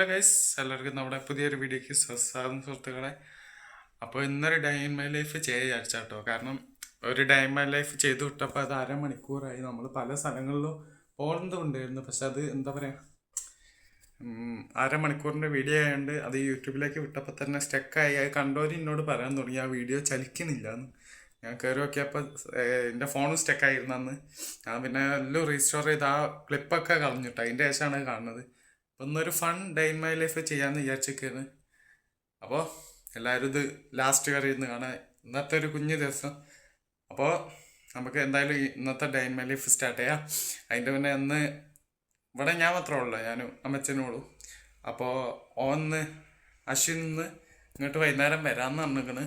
Hello guys, എല്ലാവർക്കും നമ്മുടെ പുതിയൊരു വീഡിയോയ്ക്ക് സ്വാഗതം സുഹൃത്തുക്കളെ. അപ്പോൾ ഇന്നൊരു ഡേ ഇൻ മൈ ലൈഫ് ചെയ്യാൻ വിചാരിച്ചാട്ടോ. കാരണം ഒരു ഡേ ഇൻ മൈ ലൈഫ് ചെയ്തു വിട്ടപ്പോൾ അത് അരമണിക്കൂറായി. നമ്മൾ പല സ്ഥലങ്ങളിലും പോകുന്നതുണ്ടായിരുന്നു, പക്ഷെ അത് എന്താ പറയുക, അരമണിക്കൂറിൻ്റെ വീഡിയോ ആയതുകൊണ്ട് അത് യൂട്യൂബിലേക്ക് വിട്ടപ്പോൾ തന്നെ സ്റ്റക്കായി. അത് കണ്ടവർ എന്നോട് പറയാൻ തുടങ്ങി ആ വീഡിയോ ചലിക്കുന്നില്ല എന്ന്. ഞാൻ കയറി നോക്കിയപ്പോൾ എൻ്റെ ഫോണും സ്റ്റക്കായിരുന്നു അന്ന്. ഞാൻ പിന്നെ എല്ലാം റീസ്റ്റോർ ചെയ്ത് ആ ക്ലിപ്പൊക്കെ കളഞ്ഞിട്ട് അതിൻ്റെ ശേഷമാണ് കാണുന്നത്. ഒന്നൊരു fun day in my life ചെയ്യാമെന്ന് വിചാരിച്ചിരിക്കുകയാണ്. അപ്പോൾ എല്ലാവരും ഇത് ലാസ്റ്റ് വരെ ഇരുന്ന് കാണാൻ. ഇന്നത്തെ ഒരു കുഞ്ഞു ദിവസം. അപ്പോൾ നമുക്ക് എന്തായാലും ഇന്നത്തെ day in my life start ചെയ്യാം. അതിൻ്റെ പിന്നെ അന്ന് ഇവിടെ ഞാൻ മാത്രമേ ഉള്ളൂ, ഞാനും അമ്മച്ചനും ഉള്ളൂ. അപ്പോൾ ഓന്ന് അശ്വിന്ന് ഇങ്ങോട്ട് വൈകുന്നേരം വരാമെന്ന് പറഞ്ഞിരിക്കണ്.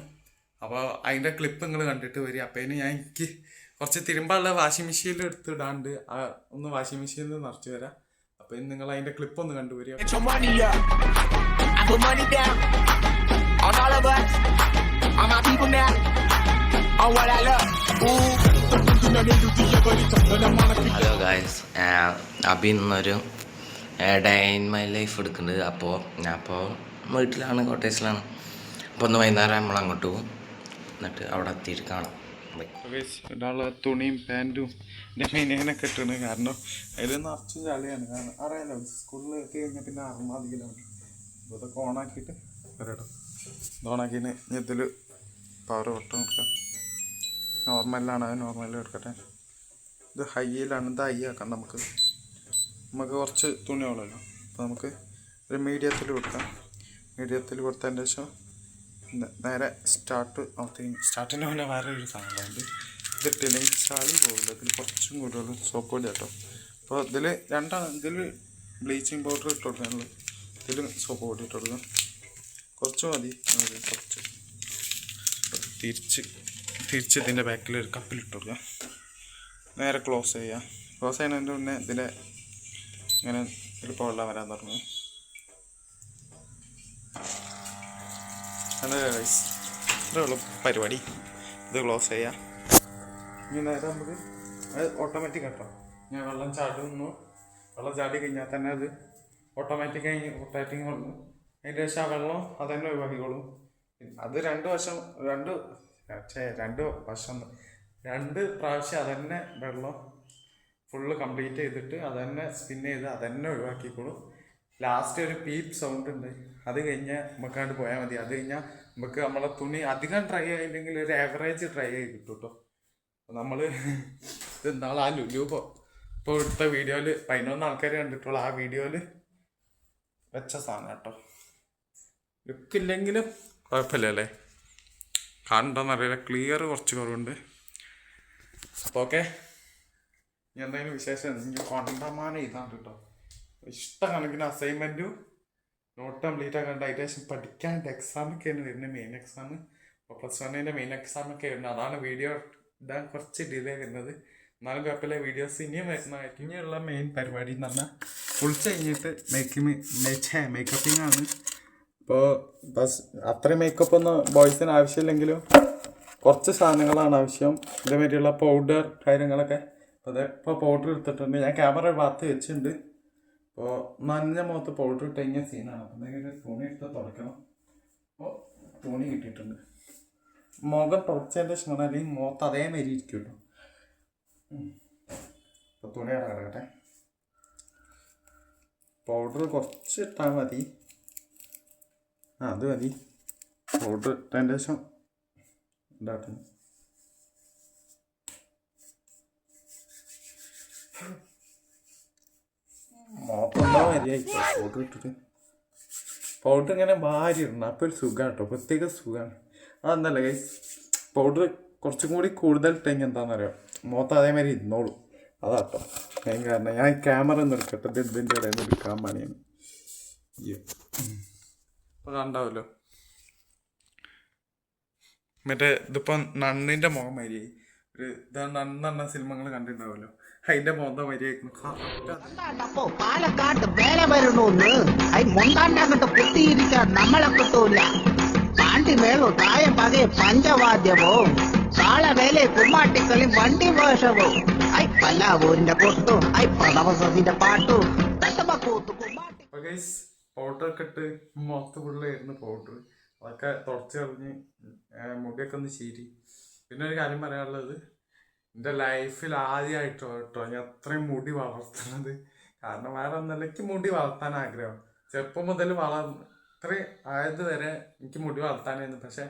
അപ്പോൾ അതിൻ്റെ ക്ലിപ്പ് നിങ്ങൾ കണ്ടിട്ട് വരിക. അപ്പോൾ അതിന് ഞാൻ എനിക്ക് കുറച്ച് തിരുമ്പാനുള്ള വാഷിംഗ് മെഷീനിൽ എടുത്തിടാണ്ട് ഒന്ന് വാഷിംഗ് മെഷീനിൽ നിറച്ച് വരാം. അപ്പോൾ ഇന്ന് നിങ്ങൾ അതിൻ്റെ ക്ലിപ്പ് ഒന്ന് കണ്ടുവരിക. ഹലോ ഗായ്സ്, അബി ഇന്നൊരു ഡേ ഇൻ മൈ ലൈഫ് എടുക്കുന്നുണ്ട്. അപ്പോൾ വീട്ടിലാണ്, കോട്ടേഴ്സിലാണ്. അപ്പോൾ ഒന്ന് വൈകുന്നേരം നമ്മൾ അങ്ങോട്ട് പോകും, എന്നിട്ട് അവിടെ എത്തിയിട്ട് കാണാം. ഇടാനുള്ള തുണിയും പാൻറ്റും എൻ്റെ മെയിനൊക്കെ ഇട്ടാണ്. കാരണം അതിൽ നിറച്ച് ചളിയാണ്. കാരണം അറിയാലോ, സ്കൂളിൽ എത്തി കഴിഞ്ഞാൽ പിന്നെ അറുമാതിലാണ്. അപ്പോൾ ഇതൊക്കെ ഓണാക്കിയിട്ട് വരട്ടോ. ഇത് ഓണാക്കിന് ഇതിൽ പവർ ബട്ടൺ കൊടുക്കാം. നോർമലിലാണ്, അത് നോർമലിൽ എടുക്കട്ടെ. ഇത് ഹൈയിലാണ്, ഇത് ഹൈ ആക്കാം. നമുക്ക് കുറച്ച് തുണിയുള്ളല്ലോ. അപ്പോൾ നമുക്ക് ഒരു മീഡിയത്തിൽ കൊടുക്കാം. മീഡിയത്തിൽ കൊടുത്തതിൻ്റെ ശേഷം നേരെ സ്റ്റാർട്ടിന് മുന്നേ വേറെ ഒരു സാധനമുണ്ട്. ഇതിട്ടില്ലെങ്കിൽ ചളി പോകില്ല. ഇതിൽ കുറച്ചും കൂടുതൽ സോപ്പ് പൊടി കേട്ടോ. അപ്പോൾ ഇതിൽ ഇതിൽ ബ്ലീച്ചിങ് പൗഡർ ഇട്ട് കൊടുക്കാനുള്ളൂ. ഇതിൽ സോപ്പ് പൊടി ഇട്ട് കൊടുക്കാം. കുറച്ച് മതി. കുറച്ച് തിരിച്ച് ഇതിൻ്റെ ബാക്കിൽ ഒരു കപ്പിലിട്ട് കൊടുക്കാം. നേരെ ക്ലോസ് ചെയ്യുക. ക്ലോസ് ചെയ്യുന്നതിൻ്റെ മുന്നേ ഇതിൻ്റെ ഇങ്ങനെ ഒരു വെള്ളം വരാൻ തുടങ്ങും. അതെ ഗൈസ്, ഇത്രയുള്ള പരിപാടി. ഇത് ക്ലോസ് ചെയ്യാം. ഇനി നേരെ നമുക്ക് അത് ഓട്ടോമാറ്റിക് കേട്ടോ. ഞാൻ വെള്ളം ചാടി കഴിഞ്ഞാൽ തന്നെ അത് ഓട്ടോമാറ്റിക്കായി റൊട്ടേറ്റിങ് വന്നു. അതിൻ്റെ ശേഷം ആ വെള്ളം അതന്നെ ഒഴിവാക്കിക്കോളും. അത് രണ്ട് പ്രാവശ്യം അതന്നെ വെള്ളം ഫുള്ള് കംപ്ലീറ്റ് ചെയ്തിട്ട് അതന്നെ സ്പിൻ ചെയ്ത് അതന്നെ ഒഴിവാക്കിക്കോളും. ലാസ്റ്റ് ഒരു പീപ്പ് സൗണ്ട് ഉണ്ട്. അത് കഴിഞ്ഞാൽ നമുക്കാണ്ട് പോയാൽ മതി. അത് കഴിഞ്ഞാൽ നമുക്ക് നമ്മളെ തുണി അധികം ഡ്രൈ ആയില്ലെങ്കിൽ ഒരു ആവറേജ് ഡ്രൈ ആയി കിട്ടും കേട്ടോ. അപ്പോൾ നമ്മൾ ഇത് നാളെ ആ ലുലു ഇപ്പോൾ എടുത്ത വീഡിയോയിൽ 11 ആൾക്കാർ കണ്ടിട്ടുള്ളൂ. ആ വീഡിയോയിൽ വെച്ച സാധനം കേട്ടോ. ലുക്കില്ലെങ്കിലും കുഴപ്പമില്ലല്ലേ, കാണണ്ടോന്നറിയില്ല. ക്ലിയർ കുറച്ച് കുറവുണ്ട്. അപ്പോൾ ഓക്കെ, ഇനി എന്തെങ്കിലും വിശേഷം ഇനി കൊണ്ടമാനം ഇതാണ് കേട്ടോ. ഇഷ്ടക്കണക്കിന് അസൈൻമെൻറ്റും നോട്ട് കംപ്ലീറ്റ് ആക്കാണ്ട് അതിൻ്റെ ശേഷം പഠിക്കാണ്ട് എക്സാമൊക്കെയാണ് വരുന്നത്. മെയിൻ എക്സാം ഇപ്പോൾ +1 മെയിൻ എക്സാമൊക്കെ വരുന്നത്. അതാണ് വീഡിയോ ഇടാൻ കുറച്ച് ഡിലേ വരുന്നത്. എന്നാലും കുഴപ്പമില്ല, വീഡിയോസ് ഇനിയും വരുന്നതായിരിക്കും. ഇനിയുള്ള മെയിൻ പരിപാടി എന്ന് പറഞ്ഞാൽ കുളിച്ച് കഴിഞ്ഞിട്ട് മേക്കപ്പിംഗ് ആണ്. ഇപ്പോൾ അത്രയും മേക്കപ്പ് ഒന്നും ബോയ്സിന് ആവശ്യമില്ലെങ്കിലും കുറച്ച് സാധനങ്ങളാണ് ആവശ്യം. ഇതേമാതിരിയുള്ള പൗഡർ കാര്യങ്ങളൊക്കെ. ഇപ്പോൾ പൗഡർ എടുത്തിട്ടുണ്ട്. ഞാൻ ക്യാമറ ഭാഗത്ത് വെച്ചിട്ടുണ്ട്. അപ്പോൾ നനഞ്ഞ മുഖത്ത് പൗഡർ ഇട്ട് കഴിഞ്ഞ സീനാണ്. അപ്പോൾ എന്തെങ്കിലും തുണി ഇട്ട് തുടയ്ക്കണം. അപ്പോൾ തുണി കിട്ടിയിട്ടുണ്ട്. മുഖം തുടച്ചതിൻ്റെ ശേഷം അല്ലെങ്കിൽ മുഖത്ത് അതേമാതിരി ഇരിക്കുമല്ലോ. അപ്പോൾ തുണി കിടക്കട്ടെ. പൗഡർ കുറച്ച് ഇട്ടാൽ മതി. അത് മതി. പൗഡർ ഇട്ടതിൻ്റെ ശേഷം ഉണ്ടാക്കുന്നു. പൗഡർ ഇട്ടിട്ട് പൗഡർ ഇങ്ങനെ വാരി ഇടണം. അപ്പോൾ ഒരു സുഖമാണ് കേട്ടോ, പ്രത്യേക സുഖമാണ്. അതെന്നല്ല ഗൈസ്, പൗഡർ കുറച്ചും കൂടി കൂടുതൽ ഇട്ടെങ്കിൽ എന്താണെന്നറിയാം, മുഖത്ത് അതേമാതിരി ഇരുന്നോളൂ. അതാട്ടോ മെയിൻ കാരണം. ഞാൻ ക്യാമറ ഒന്നും എടുക്കട്ടെ, ഇതിൻ്റെ ഇടയിൽ നിന്ന് എടുക്കാൻ പണിയാണ്. അപ്പോൾ കണ്ടാവല്ലോ, മറ്റേ ഇതിപ്പോൾ നണ്ണിൻ്റെ മുഖം മാതിരിയായി. ഒരു നണ്ണെണ്ണ സിനിമകൾ കണ്ടിട്ടുണ്ടാവുമല്ലോ, അതിന്റെ മോന്ത മര്യാദ പാലക്കാട്ട് വേല വരണോന്ന് മൊണ്ടാണ്ടങ്ങട്ട് കുത്തിയിരിക്കാൻ നമ്മളെ കിട്ടൂല. പാണ്ടി മേളോ തായ പകയെ പഞ്ചവാദ്യമോ താളവേലെ കുമ്മാട്ടിക്കളി വണ്ടി വേഷവും പല്ലാവൂരിന്റെ കൊട്ടും പ്രഥമസത്തിന്റെ പാട്ടും പൗഡർ പൗഡർ ഒക്കെ ഇട്ട് മുഖത്ത് ഫുള്ളായിരുന്നു പൗഡർ. അതൊക്കെ തുടച്ച് കളഞ്ഞ് മുടിയൊക്കെ ഒന്ന് ചീരി. പിന്നെ ഒരു കാര്യം പറയാനുള്ളത്, എൻ്റെ ലൈഫിൽ ആദ്യമായിട്ടോ ഞാൻ അത്രയും മുടി വളർത്തുന്നത്. കാരണം വേറെ ഒന്നല്ല, എനിക്ക് മുടി വളർത്താൻ ആഗ്രഹം. ചെറുപ്പം മുതൽ ഇത്രയും ആയത് വരെ എനിക്ക് മുടി വളർത്താനായിരുന്നു. പക്ഷെ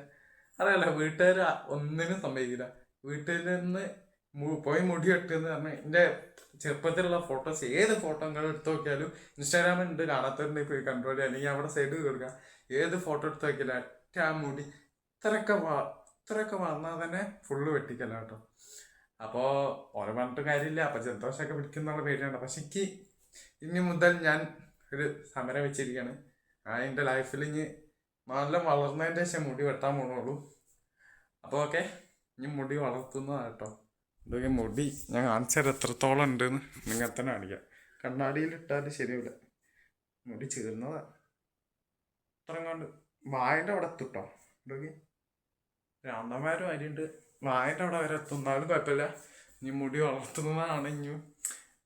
അറിയാലോ, വീട്ടുകാർ ഒന്നിനും സമ്മതിക്കില്ല. വീട്ടിൽ നിന്ന് പോയി മുടി വെട്ടുമെന്ന് പറഞ്ഞാൽ എൻ്റെ ചെറുപ്പത്തിലുള്ള ഫോട്ടോസ്, ഏത് ഫോട്ടോ നിങ്ങൾ എടുത്ത് നോക്കിയാലും ഇൻസ്റ്റാഗ്രാമിൽ ഉണ്ട്, കാണാത്തവരുണ്ടെങ്കിൽ പോയി കൺട്രോൾ ചെയ്യുക, അല്ലെങ്കിൽ അവിടെ സൈഡ് കൊടുക്കുക. ഏത് ഫോട്ടോ എടുത്ത് നോക്കിയാലും ഒറ്റ ആ മുടി ഇത്രയൊക്കെ വന്നാൽ തന്നെ ഫുള്ള് വെട്ടിക്കല്ല കേട്ടോ. അപ്പോൾ ഓരോ പറഞ്ഞിട്ട് കാര്യമില്ല. അപ്പോൾ ജലദോഷമൊക്കെ പിടിക്കുന്നുള്ള പേടിയാണ്. പക്ഷെ എനിക്ക് ഇനി മുതൽ ഞാൻ ഒരു സമരം വെച്ചിരിക്കുകയാണ്. എൻ്റെ ലൈഫിൽ ഇനി നല്ല വളർന്നതിൻ്റെ ശേഷം മുടി വെട്ടാൻ പോകണുള്ളൂ. അപ്പോൾ ഓക്കെ, ഇനി മുടി വളർത്തുന്നതാണ് കേട്ടോ. ഇതൊക്കെ മുടി ഞാൻ കാണിച്ചാൽ എത്രത്തോളം ഉണ്ടെന്ന് നിങ്ങൾ തന്നെ കാണിക്കാം. കണ്ണാടിയിലിട്ടാൽ ശരിയാവില്ല, മുടി ചേർന്നതാ. ഇത്രയും കൊണ്ട് വായൻ്റെ അവിടെ എത്തുട്ടോ. ഇതൊക്കെ രാന്തന്മാരും അരിയുണ്ട്, വായൻ്റെ അവിടെ വരെ എത്തുന്നാലും കുഴപ്പമില്ല. ഇനി മുടി വളർത്തുന്നതാണ്.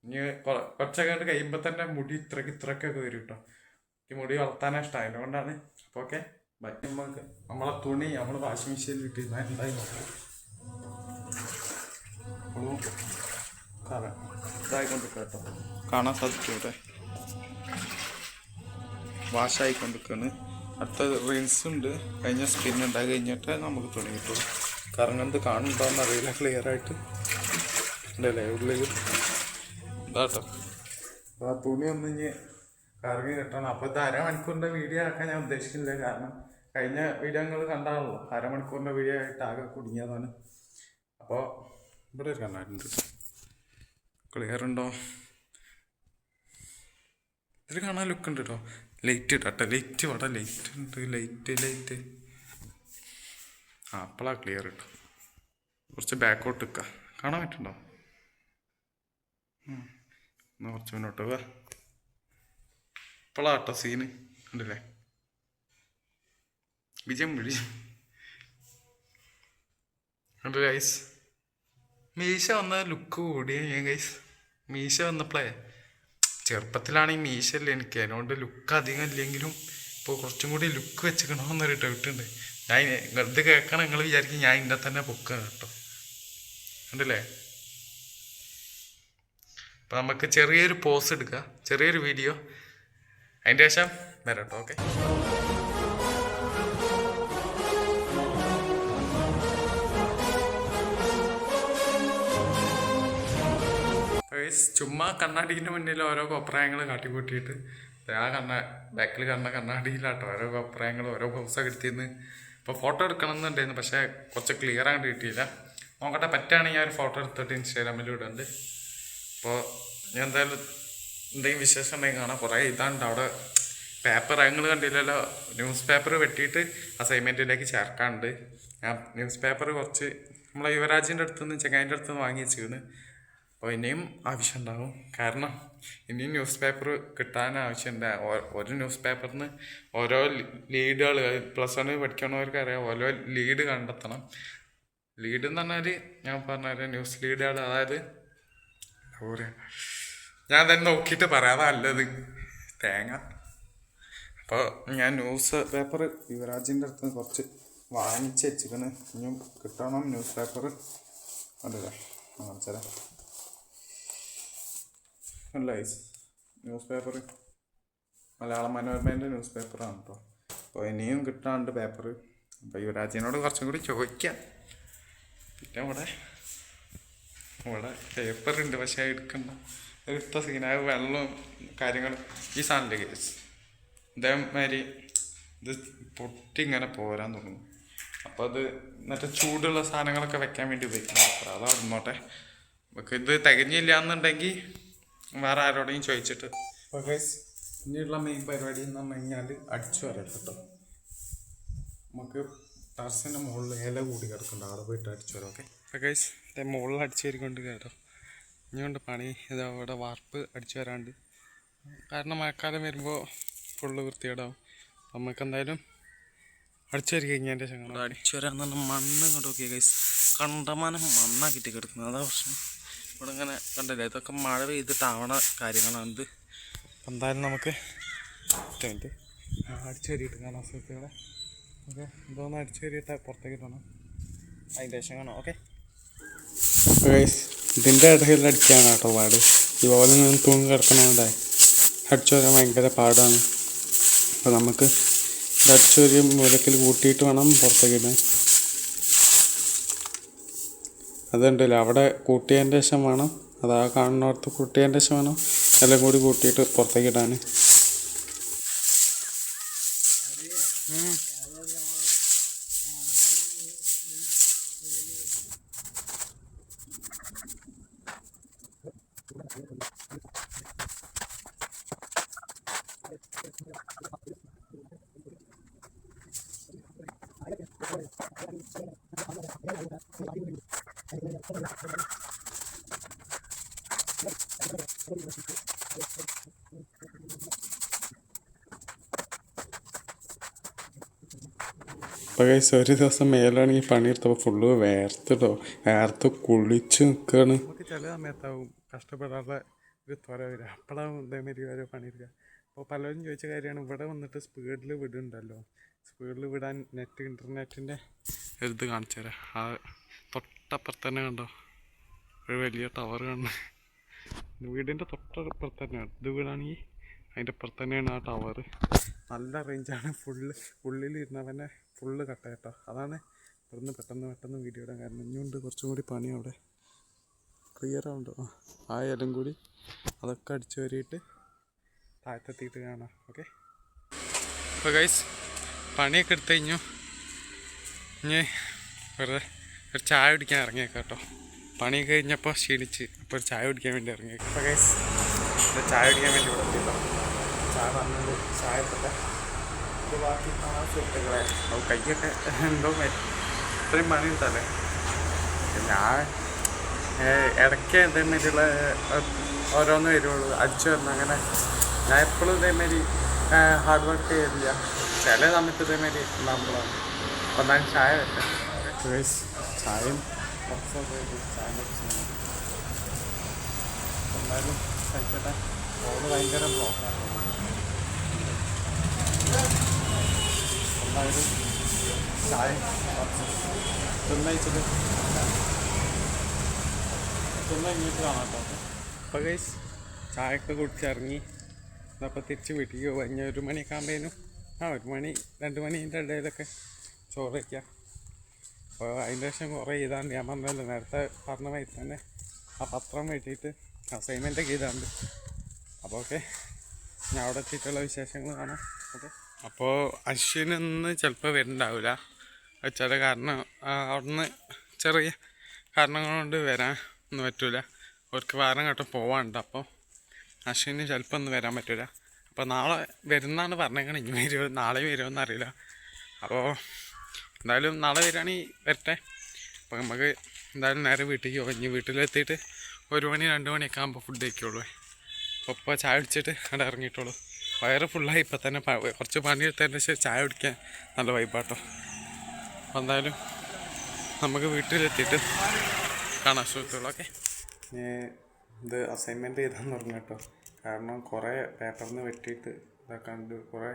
ഇനി കുറച്ചൊക്കെ കണ്ട് കഴിയുമ്പോൾ തന്നെ മുടി ഇത്രക്കൊക്കെ വരും കേട്ടോ. ഈ മുടി വളർത്താനാണ് ഇഷ്ടം, അതുകൊണ്ടാണ്. അപ്പോൾ ഓക്കെ, ബാക്കി നമുക്ക് നമ്മളെ തുണി നമ്മൾ വാഷിംഗ് മെഷീനിൽ ഇട്ടിരുന്നാൽ എന്തായി നോക്കാം. ഇതായിക്കൊണ്ടിരിക്കുക കേട്ടോ, കാണാൻ സാധിക്കും. ഇവിടെ വാഷായിക്കൊണ്ടിരിക്കുകയാണ്. അടുത്ത റിൻസ് ഉണ്ട്, കഴിഞ്ഞ സ്പിൻ ഉണ്ടായി കഴിഞ്ഞിട്ട് നമുക്ക് തുണി കിട്ടും. കറങ്ങുന്നത് കാണുന്നുണ്ടോയെന്ന് അറിയില്ല, ക്ലിയർ ആയിട്ട് ഉണ്ടല്ലേ ഉള്ളിൽ. ഇതാട്ടോ, അപ്പോൾ ആ തുണി ഒന്ന് ഇനി കറങ്ങി കിട്ടണം. അപ്പോൾ ഇത് അരമണിക്കൂറിൻ്റെ വീഡിയോ ആക്കാൻ ഞാൻ ഉദ്ദേശിക്കുന്നില്ല. കാരണം കഴിഞ്ഞ വീഡിയോ നിങ്ങൾ കണ്ടാണല്ലോ, അരമണിക്കൂറിൻ്റെ വീഡിയോ ആയിട്ട് ആകെ കുടുങ്ങിയതാണ്. അപ്പോൾ ഇവിടെ ഒരു കണ്ണാടിണ്ട്, ക്ലിയർ ഉണ്ടോ? ഇതിൽ കാണാൻ ലുക്ക് ഉണ്ട് കേട്ടോ. ലൈറ്റ് ഇടട്ടെ, ലൈറ്റ് ഇവിടെ ലൈറ്റ് ഉണ്ട്, ലൈറ്റ് അപ്പോഴാണ് ക്ലിയർ കിട്ടും. കുറച്ച് ബാക്കോട്ട് നിൽക്കുക, കാണാൻ പറ്റുന്നുണ്ടോ? എന്നാൽ കുറച്ച് മുന്നോട്ട് പോവാ. ഇപ്പോഴാട്ടോ സീന് ഉണ്ടല്ലേ, വിജയം ഉണ്ട് ഗൈസ്. മീശ വന്ന ലുക്ക് കൂടിയ ഞാൻ ഗൈസ്. മീശ വന്നപ്പോഴേ, ചെറുപ്പത്തിലാണെങ്കിൽ മീശ അല്ലേ എനിക്ക്, അതുകൊണ്ട് ലുക്ക് അധികം ഇല്ലെങ്കിലും ഇപ്പോൾ കുറച്ചും കൂടി ലുക്ക് വെച്ചിക്കണമെന്നൊരു ഡൗട്ട് ഉണ്ട്. ഞാൻ ഇത് കേൾക്കണം നിങ്ങൾ വിചാരിക്കും ഞാൻ ഇന്നെ തന്നെ പൊക്കുക കേട്ടോ, ഉണ്ടല്ലേ. അപ്പം നമുക്ക് ചെറിയൊരു പോസ് എടുക്കുക, ചെറിയൊരു വീഡിയോ, അതിൻ്റെ ശേഷം വരാം കേട്ടോ. ഓക്കെ, ചുമ്മാ കണ്ണാടിൻ്റെ മുന്നിൽ ഓരോ കൊപ്രായങ്ങൾ കാട്ടിക്കൂട്ടിയിട്ട് ബാക്കിൽ കാണുന്ന കണ്ണാടിയിലാട്ടോ ഓരോ കൊപ്രായങ്ങൾ, ഓരോ പോസൊക്കെ എടുത്തിരുന്ന്. ഇപ്പോൾ ഫോട്ടോ എടുക്കണം എന്നുണ്ടായിരുന്നു, പക്ഷേ കുറച്ച് ക്ലിയർ ആയിട്ട് കിട്ടിയില്ല. നോക്കട്ടെ, പറ്റുകയാണെങ്കിൽ ഞാൻ ഒരു ഫോട്ടോ എടുത്തിട്ട് ഇൻസ്റ്റാഗ്രാമിൽ ഇടുന്നുണ്ട്. അപ്പോൾ ഞാൻ എന്തായാലും എന്തെങ്കിലും വിശേഷം ഉണ്ടെങ്കിൽ കാണാം. കുറേ ഇതാണ്ട് അവിടെ പേപ്പർ, നിങ്ങൾ കണ്ടില്ലല്ലോ, ന്യൂസ് പേപ്പർ വെട്ടിയിട്ട് അസൈൻമെൻറ്റിലേക്ക് ചേർക്കാനുണ്ട്. ഞാൻ ന്യൂസ് പേപ്പർ കുറച്ച് നമ്മളെ യുവരാജിൻ്റെ അടുത്തുനിന്ന് ചെങ്ങായിൻ്റെ അടുത്തുനിന്ന് വാങ്ങി വെച്ചിരുന്നു. അപ്പോൾ ഇനിയും ആവശ്യമുണ്ടാകും, കാരണം ഇനിയും ന്യൂസ് പേപ്പർ കിട്ടാൻ ആവശ്യമുണ്ട്. ഒരു ന്യൂസ് പേപ്പറിന് ഓരോ ലീഡുകൾ, +1 പഠിക്കണവർക്ക് അറിയാം, ഓരോ ലീഡ് കണ്ടെത്തണം. ലീഡ് എന്ന് പറഞ്ഞാൽ ഞാൻ പറഞ്ഞ ന്യൂസ് ലീഡുകൾ, അതായത് ഞാൻ തന്നെ നോക്കിയിട്ട് പറയാതെ നല്ലത് തേങ്ങ. അപ്പോൾ ഞാൻ ന്യൂസ് പേപ്പർ യുവരാജിൻ്റെ അടുത്ത് നിന്ന് കുറച്ച് വാങ്ങിച്ച് വെച്ചിരിക്കുന്നു. ഇനിയും കിട്ടണം ന്യൂസ് പേപ്പർ. അതല്ലേ കാണിച്ചാലേ, അല്ല ന്യൂസ് പേപ്പർ മലയാളം മനോരമേൻ്റെ ന്യൂസ് പേപ്പറാണ് കേട്ടോ. അപ്പോൾ ഇനിയും കിട്ടാണ്ട് പേപ്പർ. അപ്പോൾ യുവരാജിനോട് കുറച്ചും കൂടി ചോദിക്കാം. പിന്നെ ഇവിടെ പേപ്പറുണ്ട്, പക്ഷേ എടുക്കണ്ട, എടുത്ത സീനായ വെള്ളവും കാര്യങ്ങളും ഈ സാധനത്തിൻ്റെ കേസ് ഇതേമാതിരി ഇത് പൊട്ടി ഇങ്ങനെ പോരാൻ തുടങ്ങും. അപ്പോൾ അത് മറ്റേ ചൂടുള്ള സാധനങ്ങളൊക്കെ വെക്കാൻ വേണ്ടി ഉപയോഗിക്കണം. അപ്പോൾ അതവിടെ ഇരുന്നോട്ടെ. നമുക്ക് ഇത് തികഞ്ഞില്ല എന്നുണ്ടെങ്കിൽ വേറെ ആരോടെയും ചോദിച്ചിട്ട്. അപ്പോൾ ഗൈസ്, ഇനിയുള്ള മെയിൻ പരിപാടി എന്ന് പറഞ്ഞു കഴിഞ്ഞാൽ അടിച്ചു വരാം കേട്ടോ. നമുക്ക് ടെറസിൻ്റെ മുകളിൽ ഇല കൂടി കിടക്കുന്നുണ്ട്, അവിടെ പോയിട്ട് അടിച്ചു വരാം. ഓക്കെ, അപ്പോൾ ഗൈസ് മുകളിൽ അടിച്ചു വരിക്കൊണ്ട് കേട്ടോ. ഇനിയുണ്ട് പണി. ഇത് അവിടെ വാർപ്പ് അടിച്ചു വരാണ്ട്, കാരണം മഴക്കാലം വരുമ്പോൾ ഫുള്ള് വൃത്തികേടാവും. നമുക്ക് എന്തായാലും അടിച്ചു വരി കഴിഞ്ഞതിൻ്റെ ശേഷം അടിച്ചു വരാന്ന് പറഞ്ഞാൽ മണ്ണ് ഇങ്ങോട്ട് നോക്കിയാൽ ഗൈസ്, കണ്ടമാനം മണ്ണാണ് കിട്ടി കിടക്കുന്നത്. അതാ പ്രശ്നം. ഇവിടെ ഇങ്ങനെ കണ്ടില്ലേ, ഇതൊക്കെ മഴ പെയ്തിട്ടാവണ കാര്യങ്ങളാണ് ഇത്. എന്തായാലും നമുക്ക് അടിച്ചേരിയിട്ട് കാണാം സുഹൃത്തുക്കളെ. ഓക്കെ, ഇതൊന്ന് അടിച്ചേരിയിട്ട് പുറത്തേക്ക് ഇടണം. അതിൻ്റെ ശേഷം കാണാം. ഓക്കെ ഗൈസ്, ഇതിൻ്റെ ഇടയിൽ അടിക്കാനാണ് കേട്ടോ പാട്. ഈ പോലെ നിന്ന് തൂങ്ങി കിടക്കണോണ്ടേ അടിച്ചു വരാൻ ഭയങ്കര പാടാണ്. അപ്പോൾ നമുക്ക് ഇത് അടിച്ചൊരു മൂലക്കിൽ കൂട്ടിയിട്ട് വേണം പുറത്തേക്ക് ഇടാൻ. അതുണ്ടല്ലോ അവിടെ കൂട്ടിയതിൻ്റെ ശേഷം വേണം, അതാ കാണുന്നിടത്ത് കൂട്ടിയതിൻ്റെ ശേഷം വേണം എല്ലാം കൂടി കൂട്ടിയിട്ട് പുറത്തേക്ക് ഇടാൻ. അപ്പോൾ ഗൈസ്, ഒരു ദിവസം മേലാണെങ്കിൽ പണിയെടുത്തപ്പോൾ ഫുള്ള് വേർത്ത് കുളിച്ച് നിൽക്കുകയാണ്. നമുക്ക് ചില സമയത്താവും കഷ്ടപ്പെടാതെ ഒരു ത്വര വരിക, അപ്പോഴാവും ഇതേമാതിരി ഓരോ പണിയെടുക്കുക. അപ്പോൾ പലരും ചോദിച്ച കാര്യമാണ്, ഇവിടെ വന്നിട്ട് സ്പീഡിൽ വിടുന്നുണ്ടല്ലോ, സ്പീഡിൽ വിടാൻ ഇൻ്റർനെറ്റിൻ്റെ ഇത് കാണിച്ചു തരാം. ആ തൊട്ടപ്പുറത്ത് തന്നെ കണ്ടോ ഒരു വലിയ ടവർ കാണുന്നത്, വീടിൻ്റെ തൊട്ടപ്പുറത്ത് തന്നെയാണ്. ഇത് വീടാണെങ്കിൽ അതിൻ്റെ അപ്പുറത്ത് തന്നെയാണ് ആ ടവർ. നല്ല റേഞ്ചാണ്, ഉള്ളിലിരുന്നവനെ ഫുള്ള് കട്ട കേട്ടോ. അതാണ് ഇവിടുന്ന് പെട്ടെന്ന് വീഡിയോ ഇടാൻ കാരണം. ഇനിയുണ്ട് കുറച്ചും കൂടി പണി അവിടെ. ക്ലിയർ ആവുണ്ടോ? ആ ഇലം കൂടി അതൊക്കെ അടിച്ചു വരിയിട്ട് താഴത്തെത്തിയിട്ട് കാണാം. ഓക്കെ, അപ്പോൾ ഗൈസ് പണിയൊക്കെ എടുത്തു കഴിഞ്ഞു. ഇനി വെറുതെ ഒരു ചായ കുടിക്കാൻ ഇറങ്ങിയേക്കാം കേട്ടോ. പണിയൊക്കെ കഴിഞ്ഞപ്പോൾ ക്ഷീണിച്ച് അപ്പോൾ ഒരു ചായ കുടിക്കാൻ വേണ്ടി ഇറങ്ങിയേക്കാം. അപ്പോൾ ഗൈസ് ചായ കുടിക്കാൻ വേണ്ടി ഇവിടെ എത്തിയല്ലോ. ചായ പറഞ്ഞത് ചായപ്പെട്ടെ ഇത് ബാക്കി സുഹൃത്തുക്കളെ കയ്യൊക്കെ എന്തോ ഇത്രയും പണി എടുത്തല്ലേ. ഞാൻ ഇടയ്ക്ക് ഇതേമാതിരിയുള്ള ഓരോന്ന് വരുള്ളൂ, അടിച്ചു വരണം. അങ്ങനെ ഞാൻ എപ്പോഴും ഇതേമാതിരി ഹാർഡ് വർക്ക് ചെയ്തില്ല, ചില സമയത്ത് ഇതേമാതിരി ഉണ്ടാകുമ്പോഴാണ്. അപ്പോൾ എന്നാലും ചായ വരട്ടെ. ചായയും എന്തായാലും കഴിക്കട്ടെ. റോഡ് ഭയങ്കര ബ്ലോക്കാണ്. എന്തായാലും ചായ തിന്നയിച്ചിട്ട് ഇങ്ങോട്ട് കാണാം കേട്ടോ. അപ്പോൾ ഗൈസ് ചായയൊക്കെ കുടിച്ചിറങ്ങി. അപ്പോൾ തിരിച്ച് വീട്ടിലേക്ക് കഴിഞ്ഞ 1 മണിയൊക്കെ ആകുമ്പോഴേനും 1 മണി 2 മണീൻ്റെ ഇടയിലൊക്കെ ചോറ് വയ്ക്കുക. അപ്പോൾ അതിൻ്റെ ശേഷം കുറേ ചെയ്താണ്ട് ഞാൻ പറഞ്ഞല്ലോ നേരത്തെ പറഞ്ഞ വഴി തന്നെ ആ പത്രം വെട്ടിയിട്ട് അസൈൻമെൻറ്റൊക്കെ ചെയ്താണ്ട്. അപ്പോൾ ഓക്കെ, ഞാൻ അവിടെ എത്തിയിട്ടുള്ള വിശേഷങ്ങൾ കാണാം. ഓക്കെ, അപ്പോൾ അശ്വിനൊന്ന് ചിലപ്പോൾ വരുന്നുണ്ടാവില്ല, ചില കാരണം അവിടുന്ന് ചെറിയ കാരണങ്ങൾ കൊണ്ട് വരാൻ ഒന്നും പറ്റില്ല. അവർക്ക് വാരം കേട്ടോ പോവാനുണ്ട്. അപ്പോൾ അശ്വിന് ചിലപ്പോൾ ഒന്നും വരാൻ പറ്റില്ല. അപ്പോൾ നാളെ വരുന്നാണ് പറഞ്ഞേക്കണം. ഇനി വരുമോ നാളെ വരുമോ എന്നറിയില്ല. അപ്പോൾ എന്തായാലും നാളെ വരികയാണെങ്കിൽ വരട്ടെ. അപ്പോൾ നമുക്ക് എന്തായാലും നേരെ വീട്ടിലേക്ക് പോകും. ഇനി വീട്ടിലെത്തിയിട്ട് 1 മണി 2 മണിയൊക്കെ ആകുമ്പോൾ ഫുഡ് കഴിക്കുള്ളൂ. അപ്പോൾ ഇപ്പോൾ ചായ കുടിച്ചിട്ട് അവിടെ ഇറങ്ങിയിട്ടുള്ളൂ. വയറ് ഫുള്ളായി. ഇപ്പം തന്നെ കുറച്ച് പണിയെടുത്തതിൻ്റെ ശേഷം ചായ കുടിക്കാൻ നല്ല വൈബാട്ടോ. അപ്പോൾ എന്തായാലും നമുക്ക് വീട്ടിലെത്തിയിട്ട് കാണാൻ സുഹൃത്തുക്കളോ. ഓക്കെ, ഇത് അസൈൻമെൻറ്റ് ചെയ്താന്ന് പറഞ്ഞു കേട്ടോ. കാരണം കുറേ പേപ്പറിൽ നിന്ന് വെട്ടിയിട്ട് ഇതാക്കാണ്ട് കുറേ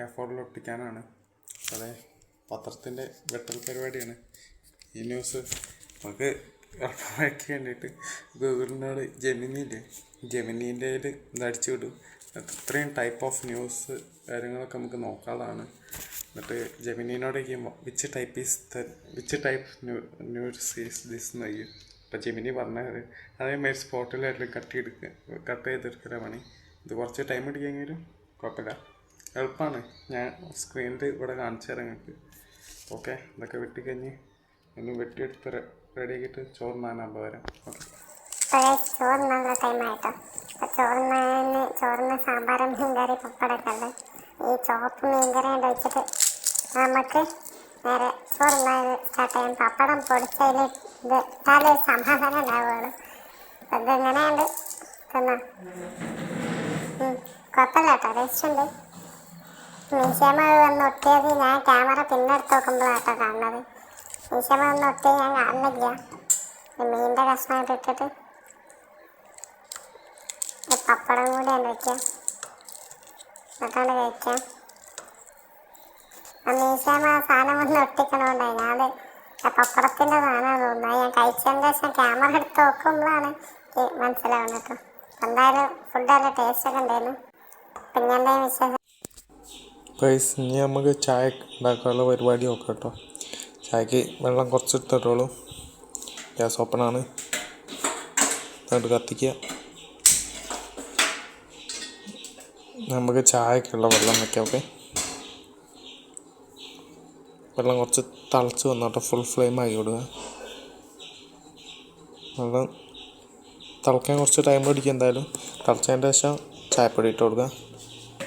A4 ഒട്ടിക്കാനാണ്. അതെ, പത്രത്തിൻ്റെ വെട്ടൽ പരിപാടിയാണ്. ഈ ന്യൂസ് നമുക്ക് ഉറപ്പാക്കി വേണ്ടിയിട്ട് ഗൂഗിളിനോട് ജെമിനീൻ്റെ ഇതടിച്ചു വിടും. ഇത്രയും ടൈപ്പ് ഓഫ് ന്യൂസ് കാര്യങ്ങളൊക്കെ നമുക്ക് നോക്കാനുള്ളതാണ്. എന്നിട്ട് ജെമിനീനോട് which type news is this എന്ന് കഴിയും. അപ്പോൾ ജെമിനി പറഞ്ഞത് അതേമാതിരി സ്പോട്ടിലായിട്ട് കട്ട് ചെയ്തെടുക്കുന്ന പണി. ഇത് കുറച്ച് ടൈം എടുക്കുമെങ്കിലും കുഴപ്പമില്ല, എളുപ്പമാണ്. ഞാൻ സ്ക്രീനിൽ ഇവിടെ കാണിച്ചു തരാം നിങ്ങൾക്ക്. ഓക്കെ, ഇതൊക്കെ വെട്ടിക്കഴിഞ്ഞ് ഒന്ന് വെട്ടിയെടുത്ത് റെഡിയാക്കിയിട്ട് ചോറിനാകുമ്പോൾ വരാം. ഓക്കെ, ചോറിനുള്ള ടൈമായിട്ടോ. ചോറിന് സാമ്പാറും മീൻകറി പപ്പടമൊക്കെ ഉണ്ട്. ഈ ചോപ്പ് മീൻകറി കൊണ്ട് വെച്ചിട്ട് നമുക്ക് നേരെ ചോറുണ്ടായത് സ്റ്റാർട്ട് ചെയ്യാം. പപ്പടം പൊടിച്ചതിൽ ഇത് ഇട്ടാലേ സമാധാനം ഉണ്ടാവുകയുള്ളൂ. ഇതിങ്ങനെയുണ്ട് തിന്നാ കുഴപ്പമില്ല കേട്ടോ, ടേസ്റ്റ് ഉണ്ട്. മീശമ വന്ന് ഒട്ടിയത് ഞാൻ ക്യാമറ പിന്നെടുത്ത് നോക്കുമ്പോഴാട്ടോ കാണുന്നത്. മീശമ വന്ന് ഒട്ടിയത് ഞാൻ കാണുന്നില്ല. മീനിൻ്റെ കഷ്ണമായിട്ട് ഇട്ടിട്ട് പപ്പടം കൂടി ആണ് വയ്ക്കാം, എന്നിട്ടാണ് കഴിക്കാം. മീശാമ ആ സാധനം വന്ന് ഒട്ടിക്കണോണ്ടായി അത് പപ്പടത്തിൻ്റെ സാധനമാണ് തോന്നുന്നത്. ഞാൻ കഴിച്ചതിന് ശേഷം ക്യാമറ എടുത്ത് നോക്കുമ്പോഴാണ് മനസ്സിലാവുന്നത് കേട്ടോ. എന്തായാലും ഫുഡ് നല്ല ടേസ്റ്റൊക്കെ ഉണ്ടായിരുന്നു. പിന്നെ എന്തായാലും വിശേഷം ഗൈസ്, ഇനി നമുക്ക് ചായ ഉണ്ടാക്കാനുള്ള പരിപാടി നോക്കാം കേട്ടോ. ചായക്ക് വെള്ളം കുറച്ച് ഇട്ടിട്ടുള്ളൂ. ഗ്യാസ് ഓപ്പണാണ്. എന്നിട്ട് കത്തിക്കുക. നമുക്ക് ചായക്കുള്ള വെള്ളം വയ്ക്കാം. ഓക്കെ, വെള്ളം കുറച്ച് തിളച്ച് വന്നോട്ടെ. ഫുൾ ഫ്ലെയിം ആക്കി കൊടുക്കുക. വെള്ളം തിളക്കാൻ കുറച്ച് ടൈം പിടിക്കും. എന്തായാലും തിളച്ചതിൻ്റെ ശേഷം ചായപ്പൊടി ഇട്ട് കൊടുക്കുക.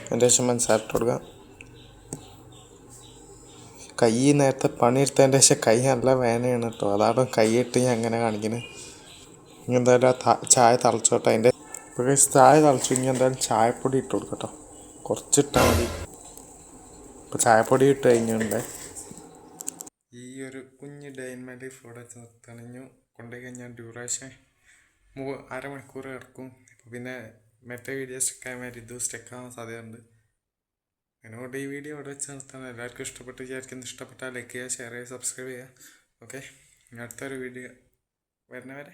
അതിൻ്റെ ശേഷം പഞ്ചസാര ഇട്ട് കൊടുക്കുക. കൈ നേരത്തെ പണിയെടുത്തതിൻ്റെ ശേഷം കൈ നല്ല വേദനയാണ് കേട്ടോ. അതാണ് കൈയിട്ട് ഞാൻ അങ്ങനെ കാണിക്കുന്നത്. ഇനി എന്തായാലും ചായ തിളച്ചോട്ടെ. അതിൻ്റെ ഇപ്പോൾ ചായ തിളച്ചു. ഇനി എന്തായാലും ചായപ്പൊടി ഇട്ട് കൊടുക്കാം കേട്ടോ. കുറച്ചിട്ടാൽ മതി. ഇപ്പോൾ ചായപ്പൊടി ഇട്ട് കഴിഞ്ഞുണ്ട്. ഈ ഒരു കുഞ്ഞ് ഡേ ഇൻ മൈ ലൈഫ് ഇവിടെ നിർത്തണിഞ്ഞു കൊണ്ടുപോയി കഴിഞ്ഞാൽ ഡ്യൂറേഷൻ അരമണിക്കൂർ കിടക്കും. ഇപ്പോൾ പിന്നെ മറ്റേ വീഡിയോ സ്റ്റെക്കാൻ വേണ്ടി ഇത് സ്റ്റെക്കാവാൻ സാധ്യതയുണ്ട്. അതിനോട് ഈ വീഡിയോ ഇവിടെ വെച്ച് നിർത്താൻ. എല്ലാവർക്കും ഇഷ്ടപ്പെട്ട് വിചാരിക്കുന്നു. ഇഷ്ടപ്പെട്ടാൽ ലൈക്ക് ചെയ്യുക, ഷെയർ ചെയ്യുക, സബ്സ്ക്രൈബ് ചെയ്യുക. ഓക്കെ, അടുത്തൊരു വീഡിയോ വരുന്നവരെ